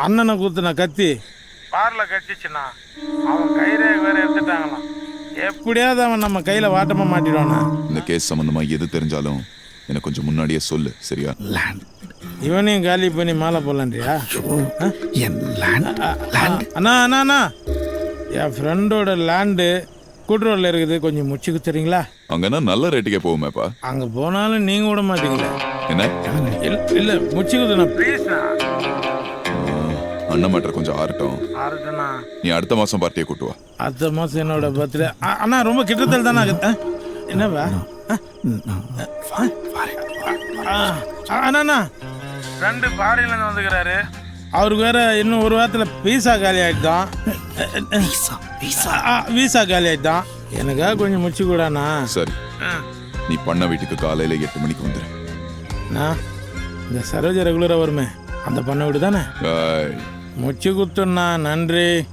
அண்ணனை குத்துன கத்தி பார்ல கட்டிச்சுண்ணா. அவன் கைரேகை வேற எடுத்துட்டாங்களாம். எப்படியாவது அவன் நம்ம கையில வாட்டமா மாட்டிடுவானா? இந்த கேஸ் சம்பந்தமா எது தெரிஞ்சாலும் எனக்கு கொஞ்சம் முன்னாடியே சொல்லு, சரியா? இவனையும் காலி பண்ணி மாலை போடலான்றியா? அண்ணா அண்ணா அண்ணா, என் ஃப்ரெண்டோட லேண்டு கூட்டுரோடில் இருக்குது, கொஞ்சம் முச்சு குத்துறீங்களா? அங்கன்னா நல்ல ரேட்டுக்கே போகுமேப்பா. அங்கே போனாலும் நீங்கள் விட மாட்டீங்களா? என்ன இல்லை முச்சு குத்துண்ணா ப்ளீஸ்ண்ணா. அண்ணன் மேட்டர் கொஞ்சம் ஆறட்டும். ஆறுட்டுண்ணா. நீ அடுத்த மாதம் பார்ட்டியை கூட்டு வா. அடுத்த மாதம் என்னோட பர்த்டே. அண்ணா ரொம்ப கிட்டத்தில் தானே ஆகுது. என்னப்பா அண்ணா, ரெண்டு ஃபாரின்லேருந்து வந்துக்கிறாரு. அவருக்கு வேற இன்னும் ஒரு வாரத்தில் வீசா காலி ஆகிட்டான். வீசா காலி ஆகிட்டான். எனக்காக கொஞ்சம் முச்சு கூடாண்ணா. சரி, நீ பண்ண வீட்டுக்கு காலையில் 8 மணிக்கு வந்துடு. இந்த சரோஜா ரெகுலராக வருமே அந்த பண்ண வீடு தானே? முச்சு குத்துண்ணா. நன்றி.